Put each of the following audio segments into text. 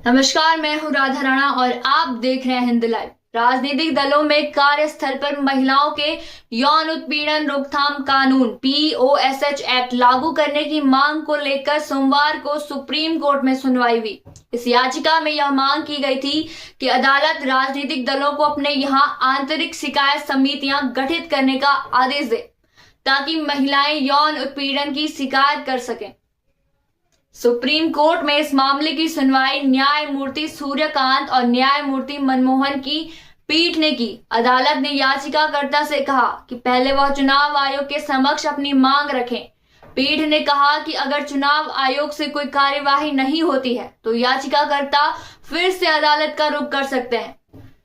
नमस्कार, मैं हूँ राधा राणा और आप देख रहे हैं हिंद लाइव। राजनीतिक दलों में कार्यस्थल पर महिलाओं के यौन उत्पीड़न रोकथाम कानून POSH एक्ट लागू करने की मांग को लेकर सोमवार को सुप्रीम कोर्ट में सुनवाई हुई। इस याचिका में यह मांग की गई थी कि अदालत राजनीतिक दलों को अपने यहाँ आंतरिक शिकायत समितियां गठित करने का आदेश दे ताकि महिलाएं यौन उत्पीड़न की शिकायत कर सकें। सुप्रीम कोर्ट में इस मामले की सुनवाई न्यायमूर्ति सूर्यकांत और न्यायमूर्ति मनमोहन की पीठ ने की। अदालत ने याचिकाकर्ता से कहा कि पहले वह चुनाव आयोग के समक्ष अपनी मांग रखें। पीठ ने कहा कि अगर चुनाव आयोग से कोई कार्यवाही नहीं होती है तो याचिकाकर्ता फिर से अदालत का रुख कर सकते हैं।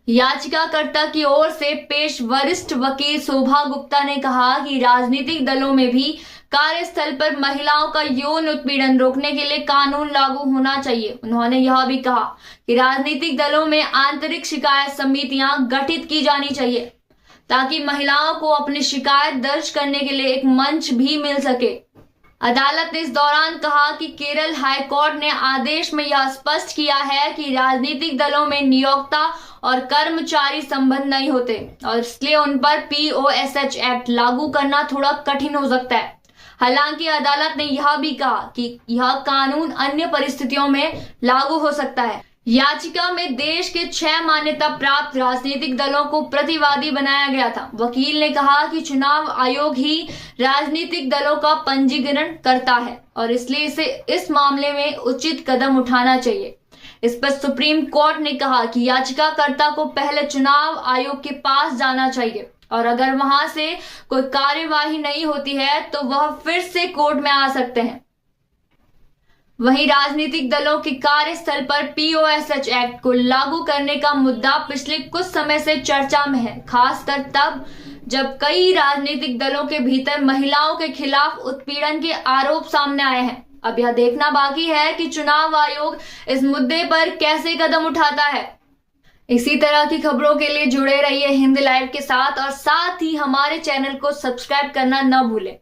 याचिकाकर्ता की ओर से पेश वरिष्ठ वकील शोभा गुप्ता ने कहा कि राजनीतिक दलों में भी कार्यस्थल पर महिलाओं का यौन उत्पीड़न रोकने के लिए कानून लागू होना चाहिए। उन्होंने यह भी कहा कि राजनीतिक दलों में आंतरिक शिकायत समितियां गठित की जानी चाहिए ताकि महिलाओं को अपनी शिकायत दर्ज करने के लिए एक मंच भी मिल सके। अदालत ने इस दौरान कहा कि केरल हाई कोर्ट ने आदेश में यह स्पष्ट किया है कि राजनीतिक दलों में नियोक्ता और कर्मचारी संबंध नहीं होते और इसलिए उन पर POSH एक्ट लागू करना थोड़ा कठिन हो सकता है। हालांकि अदालत ने यह भी कहा कि यह कानून अन्य परिस्थितियों में लागू हो सकता है। याचिका में देश के 6 मान्यता प्राप्त राजनीतिक दलों को प्रतिवादी बनाया गया था। वकील ने कहा कि चुनाव आयोग ही राजनीतिक दलों का पंजीकरण करता है और इसलिए इसे इस मामले में उचित कदम उठाना चाहिए। इस पर सुप्रीम कोर्ट ने कहा कि याचिकाकर्ता को पहले चुनाव आयोग के पास जाना चाहिए और अगर वहां से कोई कार्यवाही नहीं होती है तो वह फिर से कोर्ट में आ सकते हैं। वहीं राजनीतिक दलों के कार्यस्थल पर POSH एक्ट को लागू करने का मुद्दा पिछले कुछ समय से चर्चा में है, खासकर तब जब कई राजनीतिक दलों के भीतर महिलाओं के खिलाफ उत्पीड़न के आरोप सामने आए हैं। अब यह देखना बाकी है कि चुनाव आयोग इस मुद्दे पर कैसे कदम उठाता है। इसी तरह की खबरों के लिए जुड़े रहिए हिंद लाइव के साथ और साथ ही हमारे चैनल को सब्सक्राइब करना न भूलें।